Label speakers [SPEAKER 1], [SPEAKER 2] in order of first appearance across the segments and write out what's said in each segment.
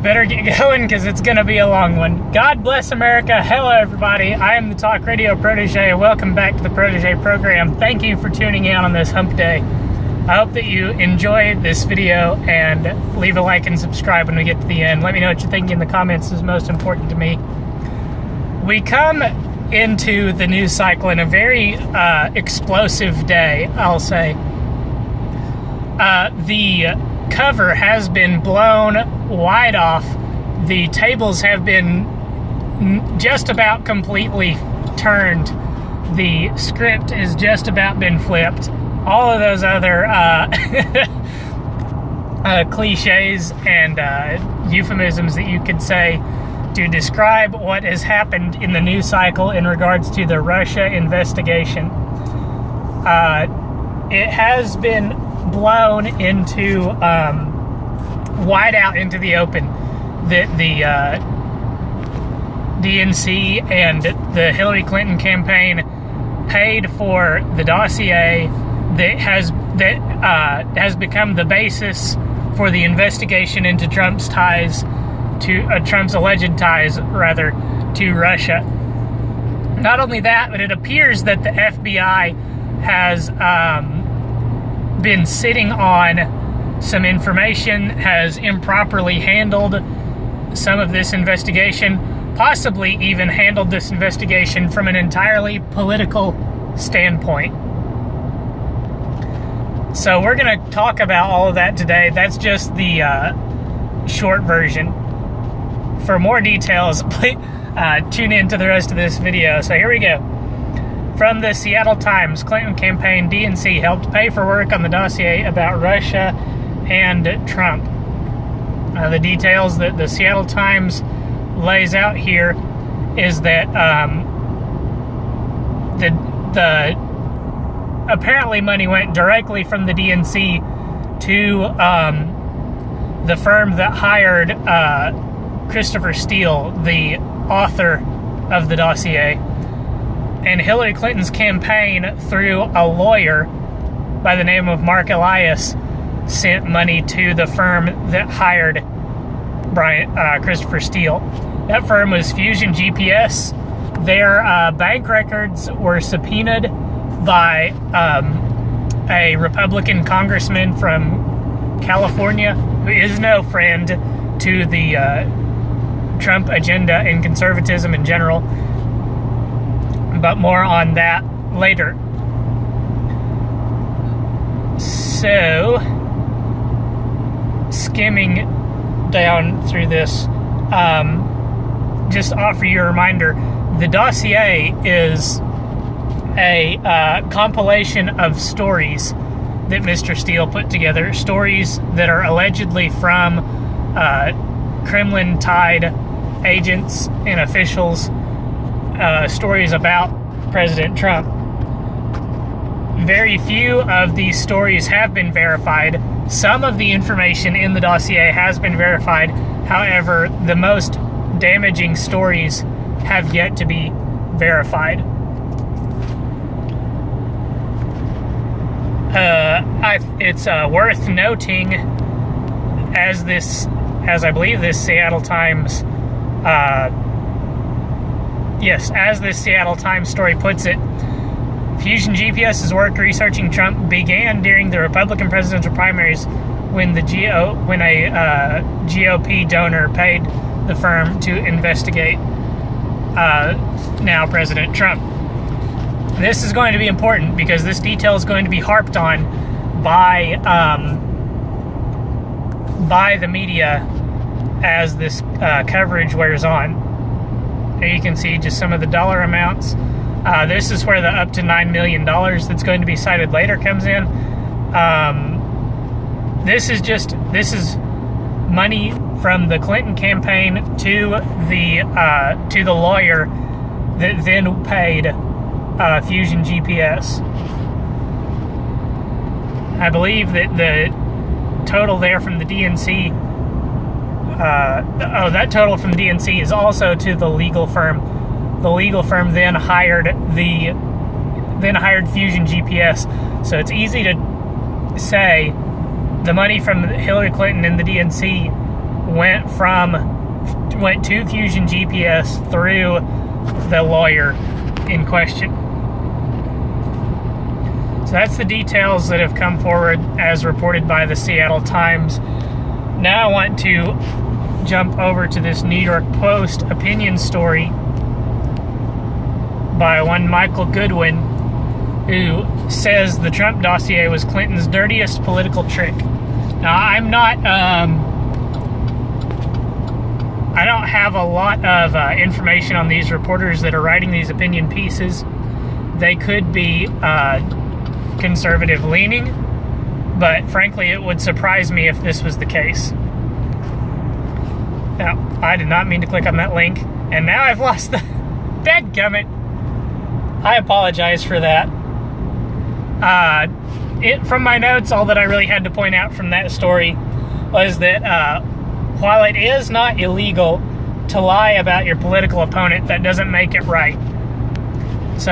[SPEAKER 1] Better get going because it's going to be a long one. God bless America. Hello, everybody. I am the Talk Radio Protege, and welcome back to the Protege program. Thank you for tuning in on this hump day. I hope that you enjoyed this video and leave a like and subscribe when we get to the end. Let me know what you think in the comments. Is most important to me. We come into the news cycle in a very explosive day, I'll say. The cover has been blown wide off. The tables have been just about completely turned. The script has just about been flipped. All of those other cliches and euphemisms that you could say to describe what has happened in the news cycle in regards to the Russia investigation. It has been blown into wide out into the open that the DNC and the Hillary Clinton campaign paid for the dossier that has become the basis for the investigation into Trump's ties to Trump's alleged ties rather to Russia. Not only that, but it appears that the FBI has been sitting on some information, has improperly handled some of this investigation, possibly even handled this investigation from an entirely political standpoint. So we're going to talk about all of that today. That's just the short version. For more details, please tune in to the rest of this video. So here we go. From the Seattle Times, Clinton campaign DNC helped pay for work on the dossier about Russia and Trump. The details that the Seattle Times lays out here is that the apparently money went directly from the DNC to the firm that hired Christopher Steele, the author of the dossier. And Hillary Clinton's campaign, through a lawyer by the name of Mark Elias, sent money to the firm that hired Christopher Steele. That firm was Fusion GPS. Their bank records were subpoenaed by a Republican congressman from California who is no friend to the Trump agenda and conservatism in general. But more on that later. So, skimming down through this, just offer you a reminder, the dossier is a compilation of stories that Mr. Steele put together, stories that are allegedly from Kremlin-tied agents and officials, stories about President Trump. Very few of these stories have been verified. Some of the information in the dossier has been verified. However, the most damaging stories have yet to be verified. It's worth noting, as I believe this Seattle Times as this Seattle Times story puts it, Fusion GPS's work researching Trump began during the Republican presidential primaries when a GOP donor paid the firm to investigate now President Trump. This is going to be important because this detail is going to be harped on by the media as this coverage wears on. Here you can see just some of the dollar amounts. This is where the up to $9 million that's going to be cited later comes in. This is money from the Clinton campaign to the lawyer that then paid Fusion GPS. I believe that the total there from the DNC, that total from the DNC is also to the legal firm. The legal firm then hired Fusion GPS. So it's easy to say the money from Hillary Clinton and the DNC went to Fusion GPS through the lawyer in question. So that's the details that have come forward as reported by the Seattle Times. Now I want to jump over to this New York Post opinion story by one Michael Goodwin, who says the Trump dossier was Clinton's dirtiest political trick. Now, I'm not, I don't have a lot of information on these reporters that are writing these opinion pieces. They could be conservative leaning, but frankly, it would surprise me if this was the case. Now, I did not mean to click on that link, and now I've lost the dadgummit. I apologize for that. From my notes, all that I really had to point out from that story was that while it is not illegal to lie about your political opponent, that doesn't make it right. So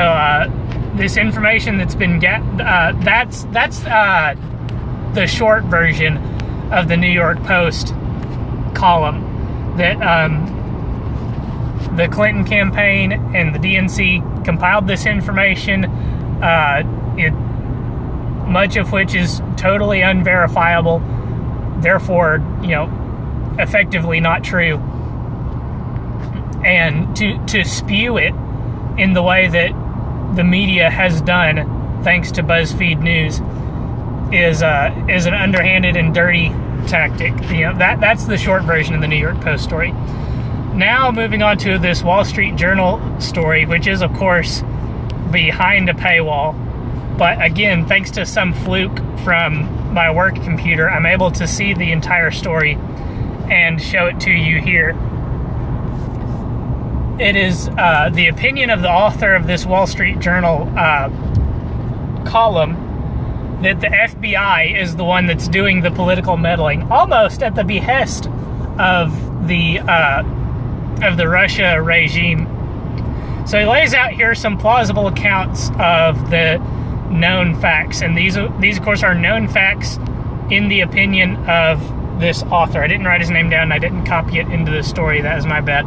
[SPEAKER 1] this information that's been that's the short version of the New York Post column that the Clinton campaign and the DNC compiled this information, much of which is totally unverifiable, therefore, effectively not true. And to spew it in the way that the media has done, thanks to BuzzFeed News, is an underhanded and dirty tactic. That's the short version of the New York Post story. Now moving on to this Wall Street Journal story, which is of course behind a paywall, but again, thanks to some fluke from my work computer, I'm able to see the entire story and show it to you here. It is the opinion of the author of this Wall Street Journal column that the FBI is the one that's doing the political meddling, almost at the behest of the Russia regime. So he lays out here some plausible accounts of the known facts, and these of course are known facts in the opinion of this author. I didn't write his name down, and I didn't copy it into the story. That is my bad.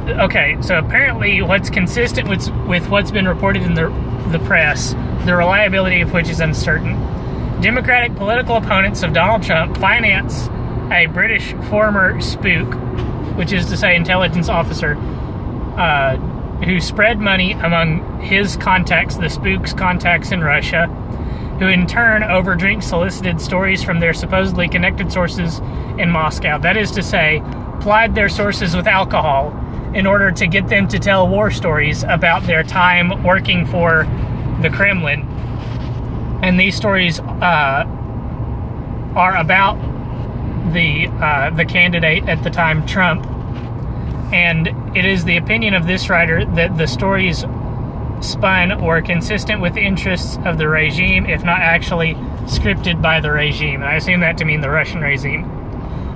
[SPEAKER 1] Okay, so apparently what's consistent with what's been reported in the press, the reliability of which is uncertain. Democratic political opponents of Donald Trump finance a British former spook, which is to say intelligence officer, who spread money among his contacts, the spook's contacts in Russia, who in turn overdrink solicited stories from their supposedly connected sources in Moscow. That is to say, plied their sources with alcohol in order to get them to tell war stories about their time working for the Kremlin. And these stories are about the candidate at the time, Trump. And it is the opinion of this writer that the stories spun were consistent with the interests of the regime, if not actually scripted by the regime. And I assume that to mean the Russian regime.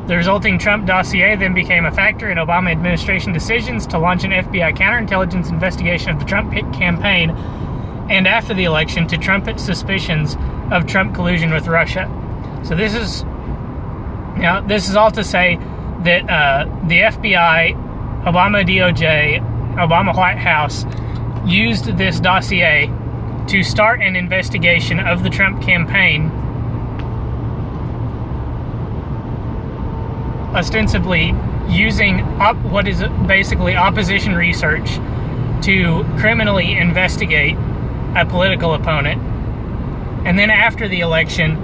[SPEAKER 1] The resulting Trump dossier then became a factor in Obama administration decisions to launch an FBI counterintelligence investigation of the Trump campaign, and after the election to trumpet suspicions of Trump collusion with Russia. So this is all to say that the FBI, Obama DOJ, Obama White House used this dossier to start an investigation of the Trump campaign, ostensibly using what is basically opposition research to criminally investigate a political opponent, and then after the election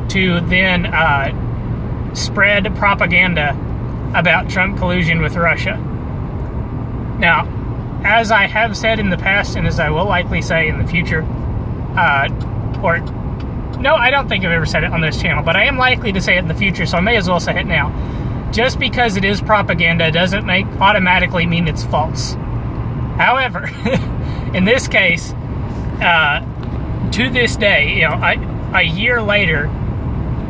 [SPEAKER 1] to then spread propaganda about Trump collusion with Russia. Now, as I have said in the past, and as I will likely say in the future, no, I don't think I've ever said it on this channel, but I am likely to say it in the future, so I may as well say it now. Just because it is propaganda doesn't automatically mean it's false. However, in this case, to this day, a year later,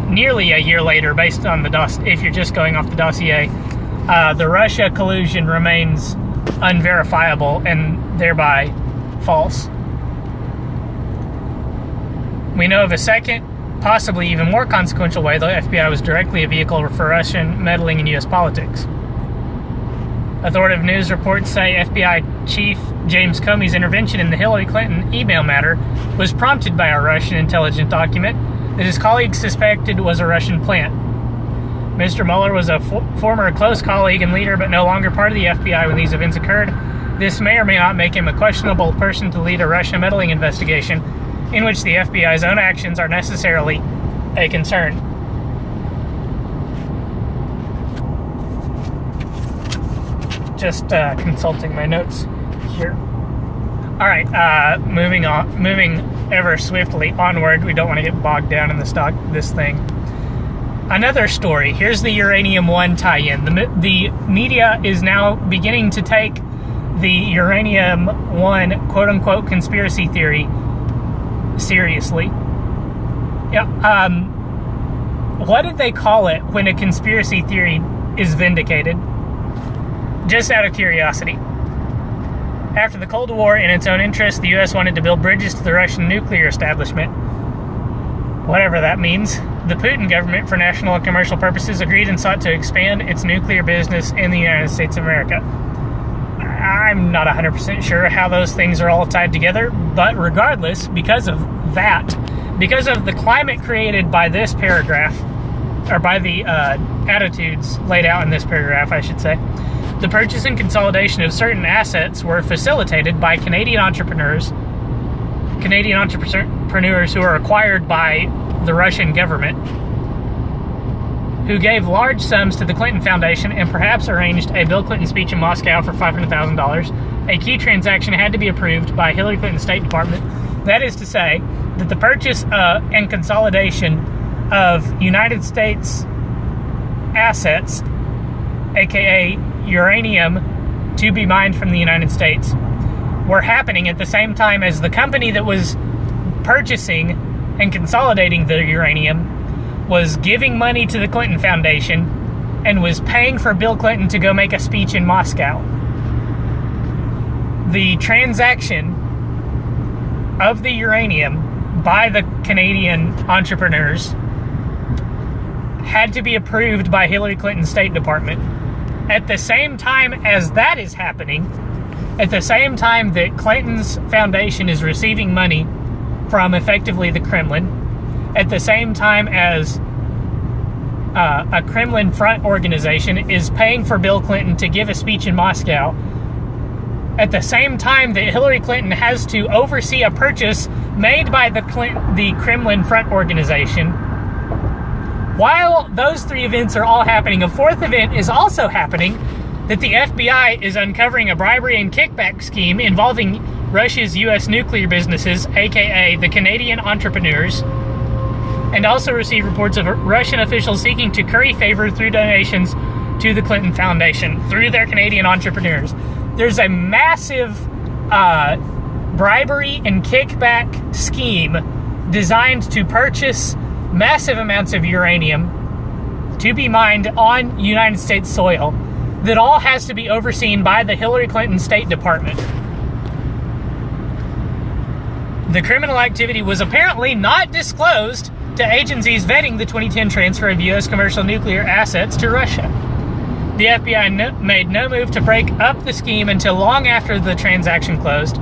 [SPEAKER 1] nearly a year later, based on if you're just going off the dossier, the Russia collusion remains unverifiable and thereby false. We know of a second possibly even more consequential way, the FBI was directly a vehicle for Russian meddling in U.S. politics. Authoritative news reports say FBI Chief James Comey's intervention in the Hillary Clinton email matter was prompted by a Russian intelligence document that his colleagues suspected was a Russian plant. Mr. Mueller was a former close colleague and leader, but no longer part of the FBI when these events occurred. This may or may not make him a questionable person to lead a Russian meddling investigation in which the FBI's own actions are necessarily a concern. Just consulting my notes here. All right, moving ever swiftly onward. We don't want to get bogged down in this thing. Another story. Here's the Uranium One tie-in. The media is now beginning to take the Uranium One quote-unquote conspiracy theory seriously. Yeah. What did they call it when a conspiracy theory is vindicated? Just out of curiosity. After the Cold War, in its own interest, the U.S. wanted to build bridges to the Russian nuclear establishment. Whatever that means. The Putin government, for national and commercial purposes, agreed and sought to expand its nuclear business in the United States of America. I'm not 100% sure how those things are all tied together, but regardless, because of that, because of the climate created by this paragraph, or by the attitudes laid out in this paragraph, I should say, the purchase and consolidation of certain assets were facilitated by Canadian entrepreneurs who are acquired by the Russian government, who gave large sums to the Clinton Foundation and perhaps arranged a Bill Clinton speech in Moscow for $500,000. A key transaction had to be approved by Hillary Clinton's State Department. That is to say that the purchase and consolidation of United States assets, aka uranium, to be mined from the United States, were happening at the same time as the company that was purchasing and consolidating the uranium was giving money to the Clinton Foundation and was paying for Bill Clinton to go make a speech in Moscow. The transaction of the uranium by the Canadian entrepreneurs had to be approved by Hillary Clinton's State Department. At the same time as that is happening, at the same time that Clinton's foundation is receiving money from effectively the Kremlin, at the same time as a Kremlin front organization is paying for Bill Clinton to give a speech in Moscow, at the same time that Hillary Clinton has to oversee a purchase made by the Kremlin front organization, while those three events are all happening, a fourth event is also happening, that the FBI is uncovering a bribery and kickback scheme involving Russia's U.S. nuclear businesses, aka the Canadian entrepreneurs, and also received reports of Russian officials seeking to curry favor through donations to the Clinton Foundation through their Canadian entrepreneurs. There's a massive bribery and kickback scheme designed to purchase massive amounts of uranium to be mined on United States soil that all has to be overseen by the Hillary Clinton State Department. The criminal activity was apparently not disclosed to agencies vetting the 2010 transfer of U.S. commercial nuclear assets to Russia. The FBI made no move to break up the scheme until long after the transaction closed.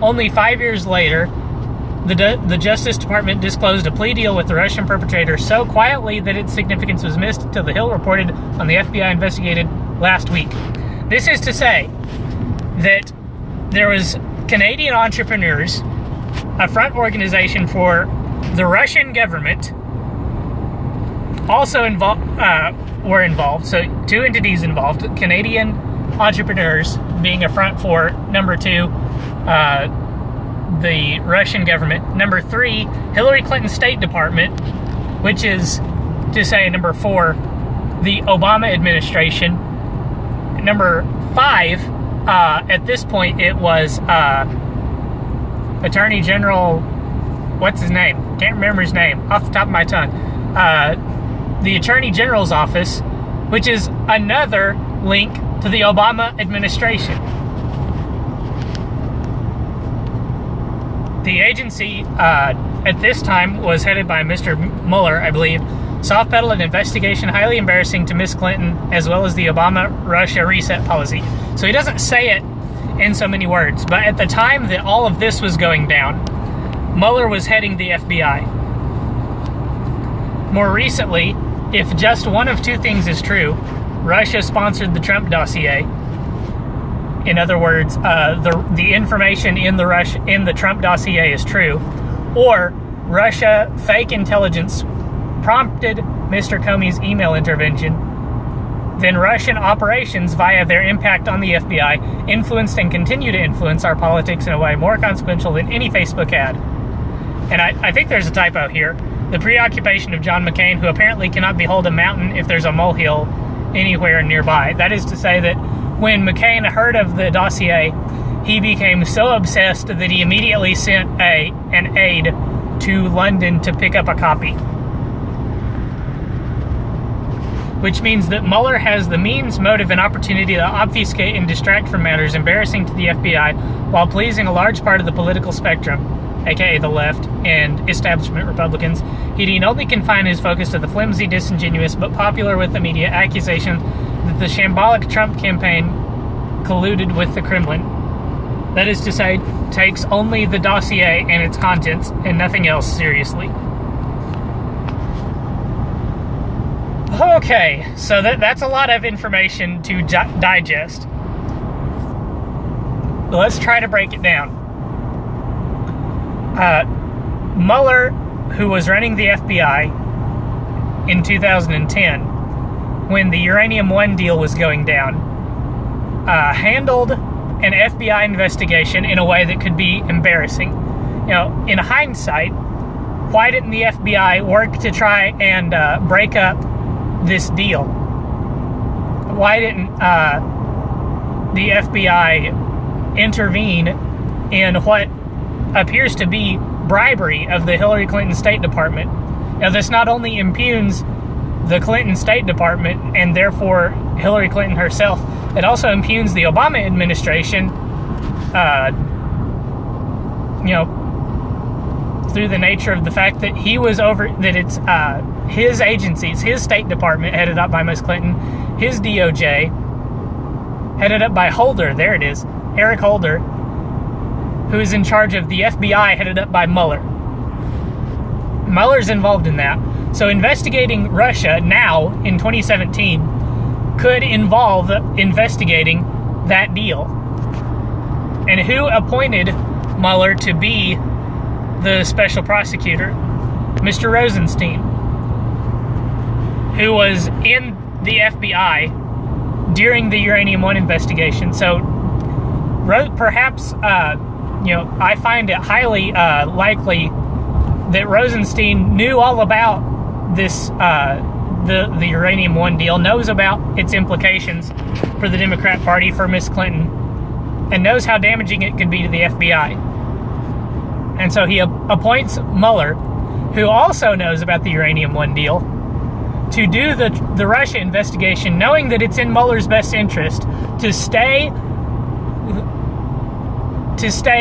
[SPEAKER 1] Only 5 years later, the Justice Department disclosed a plea deal with the Russian perpetrator so quietly that its significance was missed until the Hill reported on the FBI investigated last week. This is to say that there was Canadian entrepreneurs, a front organization for the Russian government, also were involved. So two entities involved: Canadian entrepreneurs being a front for number two, the Russian government; number three, Hillary Clinton State Department, which is to say number four, the Obama administration; number five, at this point it was Attorney General, what's his name? Can't remember his name off the top of my tongue. The Attorney General's office, which is another link to the Obama administration. The agency at this time was headed by Mr. Mueller, I believe, soft-pedaled an investigation highly embarrassing to Miss Clinton, as well as the Obama-Russia reset policy. So he doesn't say it in so many words, but at the time that all of this was going down, Mueller was heading the FBI. More recently, if just one of two things is true, Russia sponsored the Trump dossier. In other words, the information in the Trump dossier is true, or Russia fake intelligence prompted Mr. Comey's email intervention. Then Russian operations, via their impact on the FBI, influenced and continue to influence our politics in a way more consequential than any Facebook ad. And I think there's a typo here. The preoccupation of John McCain, who apparently cannot behold a mountain if there's a molehill anywhere nearby. That is to say that when McCain heard of the dossier, he became so obsessed that he immediately sent an aide to London to pick up a copy. Which means that Mueller has the means, motive, and opportunity to obfuscate and distract from matters embarrassing to the FBI while pleasing a large part of the political spectrum, aka the left and establishment Republicans. He need only confine his focus to the flimsy, disingenuous, but popular with the media accusation that the shambolic Trump campaign colluded with the Kremlin. That is to say, takes only the dossier and its contents and nothing else seriously. Okay, so that's a lot of information to digest. But let's try to break it down. Mueller, who was running the FBI in 2010, when the Uranium One deal was going down, handled an FBI investigation in a way that could be embarrassing. You know, in hindsight, why didn't the FBI work to try and break up this deal? Why didn't the FBI intervene in what appears to be bribery of the Hillary Clinton State Department? Now, this not only impugns the Clinton State Department and therefore Hillary Clinton herself, it also impugns the Obama administration, through the nature of the fact that he was it's his agencies, his State Department, headed up by Ms. Clinton, his DOJ, headed up by Holder, there it is, Eric Holder, who is in charge of the FBI, headed up by Mueller. Mueller's involved in that. So investigating Russia now, in 2017, could involve investigating that deal. And who appointed Mueller to be the special prosecutor? Mr. Rosenstein, who was in the FBI during the Uranium One investigation. So perhaps, I find it highly likely that Rosenstein knew all about this, the Uranium One deal, knows about its implications for the Democrat Party, for Miss Clinton, and knows how damaging it could be to the FBI. And so he appoints Mueller, who also knows about the Uranium One deal, to do the Russia investigation, knowing that it's in Mueller's best interest to stay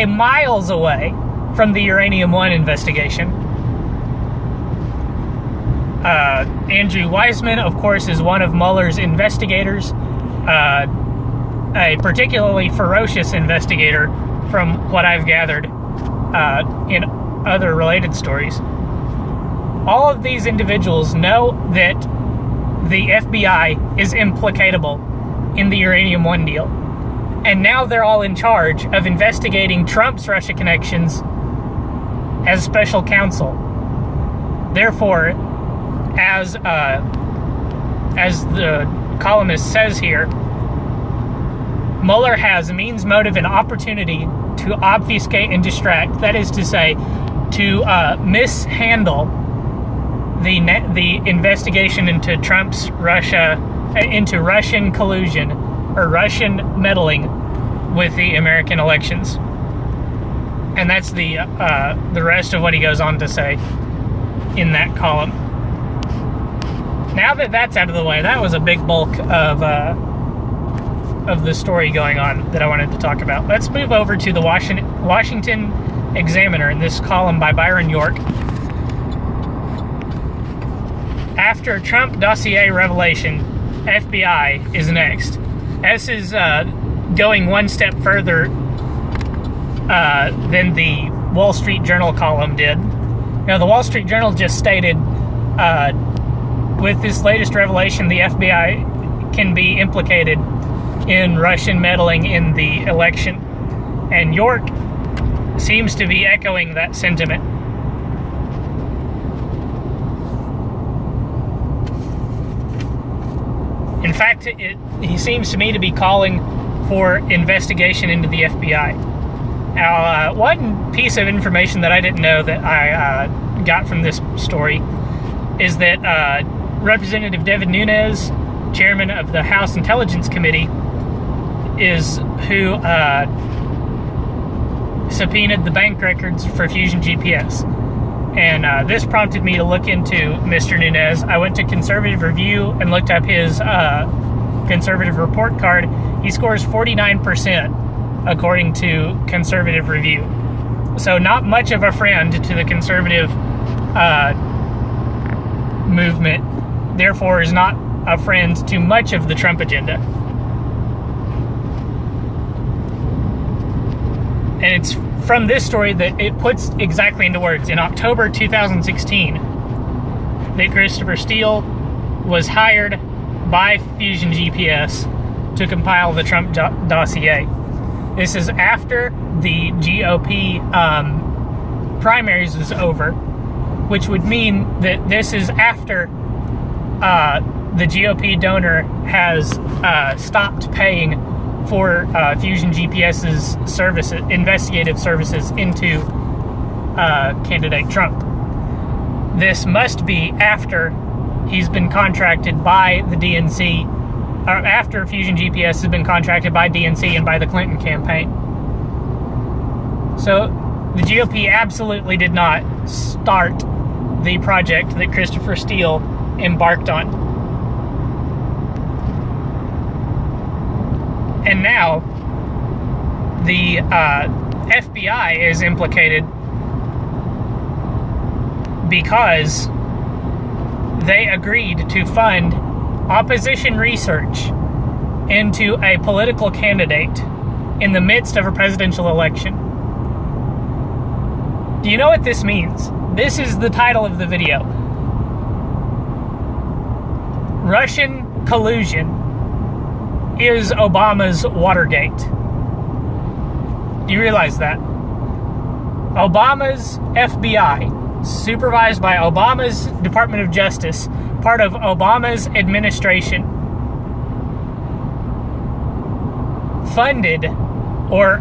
[SPEAKER 1] miles away from the Uranium One investigation. Andrew Weissman, of course, is one of Mueller's investigators, a particularly ferocious investigator from what I've gathered in other related stories. All of these individuals know that the FBI is implicatable in the Uranium One deal. And now they're all in charge of investigating Trump's Russia connections as special counsel. Therefore, as the columnist says here, Mueller has means, motive, and opportunity to obfuscate and distract. That is to say, to mishandle the investigation into Trump's into Russian collusion or Russian meddling with the American elections. And that's the rest of what he goes on to say in that column. Now that that's out of the way, that was a big bulk of the story going on that I wanted to talk about. Let's move over to the Washington Examiner in this column by Byron York. After Trump dossier revelation, FBI is next. This is going one step further than the Wall Street Journal column did. Now, the Wall Street Journal just stated, with this latest revelation, the FBI can be implicated in Russian meddling in the election. And York seems to be echoing that sentiment. In fact, he seems to me to be calling for investigation into the FBI. Now, one piece of information that I didn't know that I got from this story is that Representative Devin Nunes, chairman of the House Intelligence Committee, is who subpoenaed the bank records for Fusion GPS. And this prompted me to look into Mr. Nunes. I went to Conservative Review and looked up his conservative report card. He scores 49%, according to Conservative Review. So not much of a friend to the conservative movement, therefore is not a friend to much of the Trump agenda. And it's from this story that it puts exactly into words. In October 2016, that Christopher Steele was hired by Fusion GPS to compile the Trump dossier. This is after the GOP primaries is over, which would mean that this is after the GOP donor has stopped paying for Fusion GPS's services, investigative services into candidate Trump. This must be after he's been contracted by the DNC, or after Fusion GPS has been contracted by DNC and by the Clinton campaign. So the GOP absolutely did not start the project that Christopher Steele embarked on. And now, the FBI is implicated because they agreed to fund opposition research into a political candidate in the midst of a presidential election. Do you know what this means? This is the title of the video. Russian collusion is Obama's Watergate. Do you realize that? Obama's FBI, supervised by Obama's Department of Justice, part of Obama's administration, funded or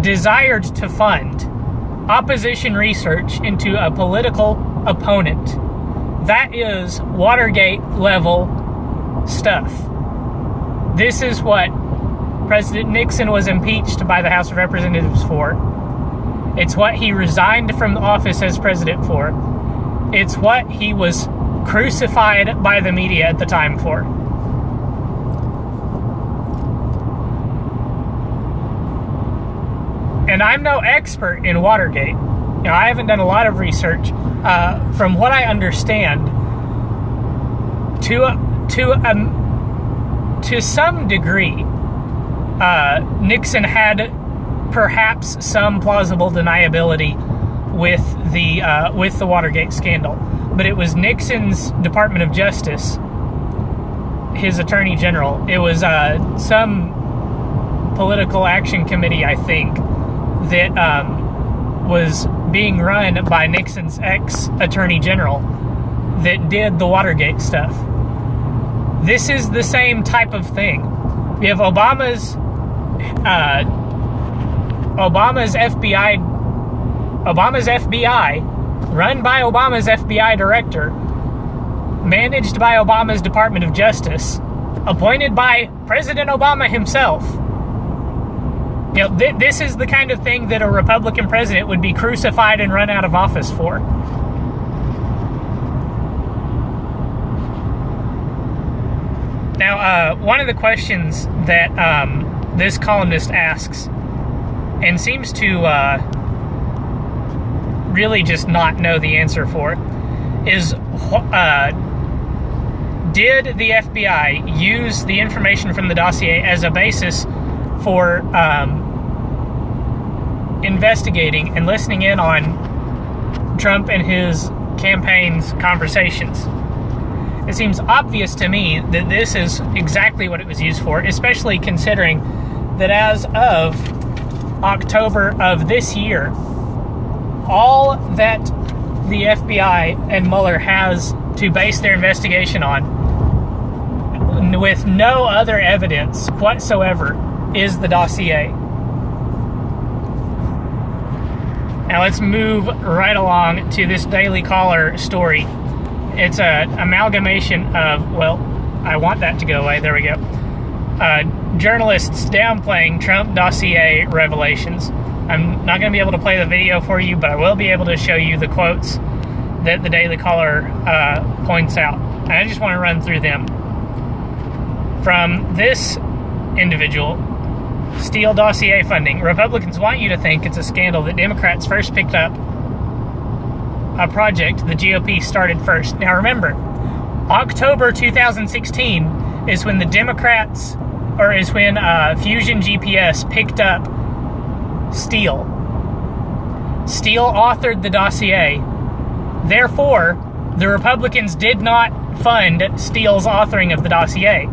[SPEAKER 1] desired to fund opposition research into a political opponent. That is Watergate level stuff. This is what President Nixon was impeached by the House of Representatives for. It's what he resigned from office as president for. It's what he was crucified by the media at the time for. And I'm no expert in Watergate. You know, I haven't done a lot of research. From what I understand, to some degree, Nixon had perhaps some plausible deniability with the Watergate scandal, but it was Nixon's Department of Justice, his Attorney General. It was some political action committee, I think, that was being run by Nixon's ex-Attorney General that did the Watergate stuff. This is the same type of thing. We have Obama's FBI, run by Obama's FBI director, managed by Obama's Department of Justice, appointed by President Obama himself. You know, this is the kind of thing that a Republican president would be crucified and run out of office for. Now, one of the questions that this columnist asks and seems to really just not know the answer for is, did the FBI use the information from the dossier as a basis for investigating and listening in on Trump and his campaign's conversations? It seems obvious to me that this is exactly what it was used for, especially considering that as of October of this year, all that the FBI and Mueller has to base their investigation on, with no other evidence whatsoever, is the dossier. Now let's move right along to this Daily Caller story. It's an amalgamation of, well, I want that to go away. There we go. Journalists downplaying Trump dossier revelations. I'm not going to be able to play the video for you, but I will be able to show you the quotes that the Daily Caller points out. And I just want to run through them. From this individual, Steele dossier funding. Republicans want you to think it's a scandal that Democrats first picked up a project the GOP started first. Now remember, October 2016 is when the Democrats, or is when Fusion GPS picked up Steele. Steele authored the dossier. Therefore, the Republicans did not fund Steele's authoring of the dossier.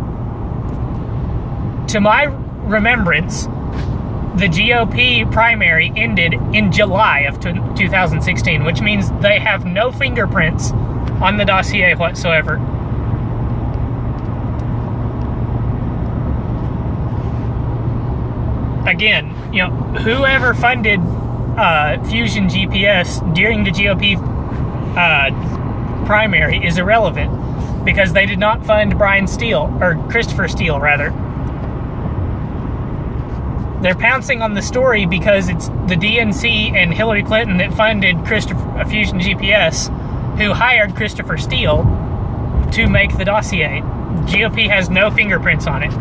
[SPEAKER 1] To my remembrance, the GOP primary ended in July of 2016, which means they have no fingerprints on the dossier whatsoever. Again, you know, whoever funded Fusion GPS during the GOP primary is irrelevant, because they did not fund Brian Steele, or Christopher Steele, rather. They're pouncing on the story because it's the DNC and Hillary Clinton that funded Fusion GPS, who hired Christopher Steele to make the dossier. GOP has no fingerprints on it.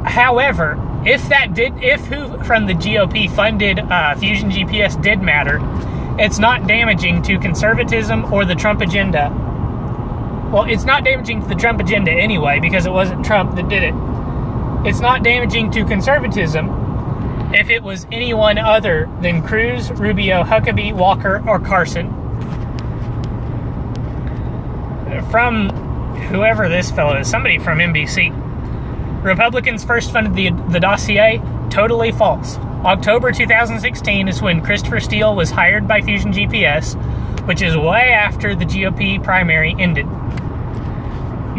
[SPEAKER 1] However, if who from the GOP funded Fusion GPS did matter, it's not damaging to conservatism or the Trump agenda. Well, it's not damaging to the Trump agenda anyway, because it wasn't Trump that did it. It's not damaging to conservatism if it was anyone other than Cruz, Rubio, Huckabee, Walker, or Carson. From whoever this fellow is, somebody from NBC. Republicans first funded the dossier. Totally false. October 2016 is when Christopher Steele was hired by Fusion GPS, which is way after the GOP primary ended.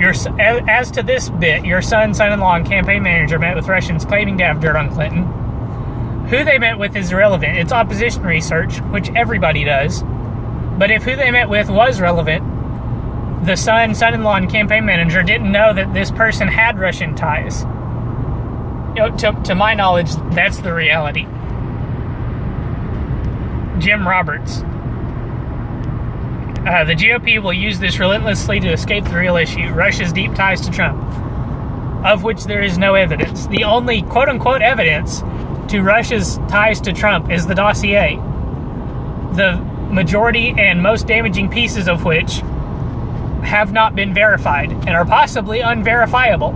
[SPEAKER 1] As to this bit, your son-in-law, and campaign manager met with Russians claiming to have dirt on Clinton. Who they met with is irrelevant. It's opposition research, which everybody does. But if who they met with was relevant, the son-in-law, and campaign manager didn't know that this person had Russian ties. You know, to my knowledge, that's the reality. Jim Roberts. The GOP will use this relentlessly to escape the real issue, Russia's deep ties to Trump, of which there is no evidence. The only quote-unquote evidence to Russia's ties to Trump is the dossier, the majority and most damaging pieces of which have not been verified and are possibly unverifiable.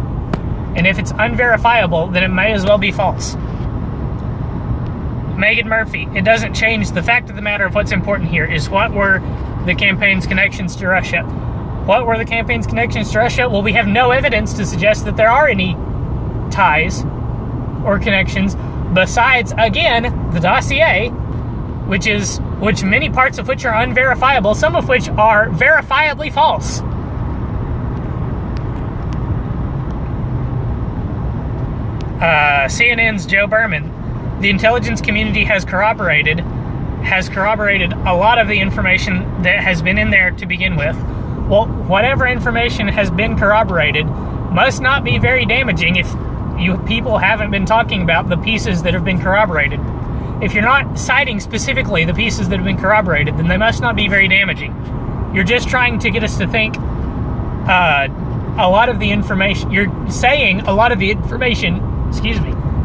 [SPEAKER 1] And if it's unverifiable, then it may as well be false. Megan Murphy. It doesn't change the fact of the matter of what's important here is what were the campaign's connections to Russia. What were the campaign's connections to Russia? Well, we have no evidence to suggest that there are any ties or connections besides, again, the dossier, which many parts of which are unverifiable, some of which are verifiably false. CNN's Joe Berman. The intelligence community has corroborated a lot of the information that has been in there to begin with. Well, whatever information has been corroborated must not be very damaging if you people haven't been talking about the pieces that have been corroborated. If you're not citing specifically the pieces that have been corroborated, then they must not be very damaging. You're just trying to get us to think a lot of the information, you're saying a lot of the information,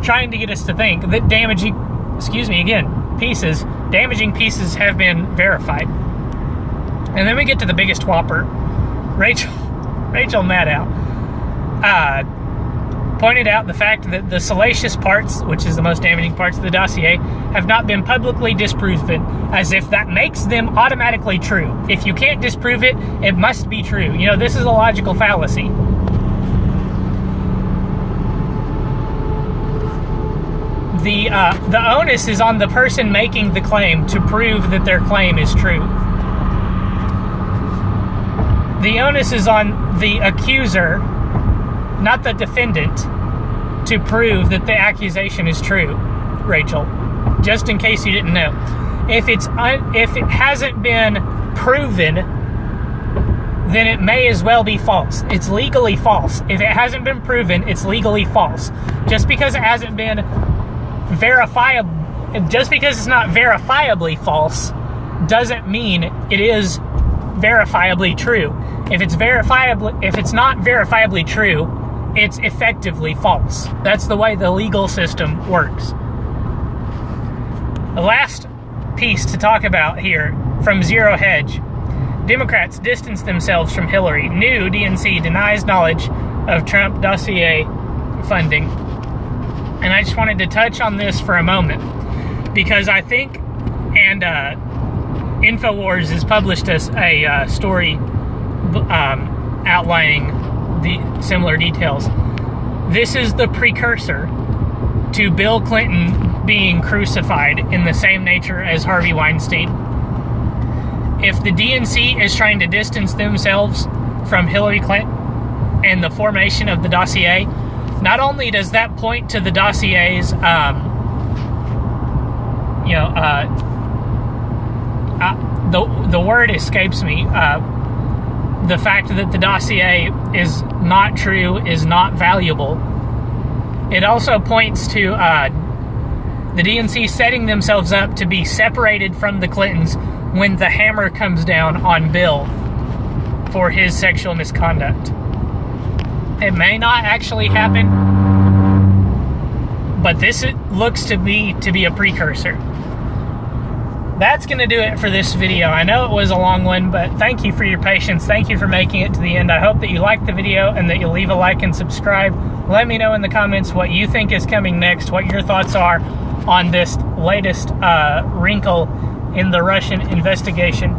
[SPEAKER 1] trying to get us to think that damaging pieces have been verified. And then we get to the biggest whopper. Rachel Maddow pointed out the fact that the salacious parts, which is the most damaging parts of the dossier, have not been publicly disproven, as if that makes them automatically true. If you can't disprove it, it must be true. You know, this is a logical fallacy. The onus is on the person making the claim to prove that their claim is true. The onus is on the accuser, not the defendant, to prove that the accusation is true, Rachel. Just in case you didn't know. If it hasn't been proven, then it may as well be false. It's legally false. If it hasn't been proven, it's legally false. Just because it hasn't been verifiable, just because it's not verifiably false, doesn't mean it is verifiably true. If it's not verifiably true, it's effectively false. That's the way the legal system works. The last piece to talk about here from Zero Hedge. Democrats distance themselves from Hillary. New DNC denies knowledge of Trump dossier funding. And I just wanted to touch on this for a moment, because I think, and InfoWars has published a story outlining the similar details. This is the precursor to Bill Clinton being crucified in the same nature as Harvey Weinstein. If the DNC is trying to distance themselves from Hillary Clinton and the formation of the dossier, not only does that point to the dossier's, the word escapes me, the fact that the dossier is not true, is not valuable. It also points to the DNC setting themselves up to be separated from the Clintons when the hammer comes down on Bill for his sexual misconduct. It may not actually happen, but this looks to me to be a precursor. That's going to do it for this video. I know it was a long one, but thank you for your patience. Thank you for making it to the end. I hope that you liked the video and that you'll leave a like and subscribe. Let me know in the comments what you think is coming next, what your thoughts are on this latest wrinkle in the Russian investigation.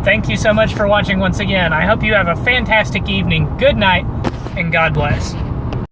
[SPEAKER 1] Thank you so much for watching once again. I hope you have a fantastic evening. Good night, and God bless.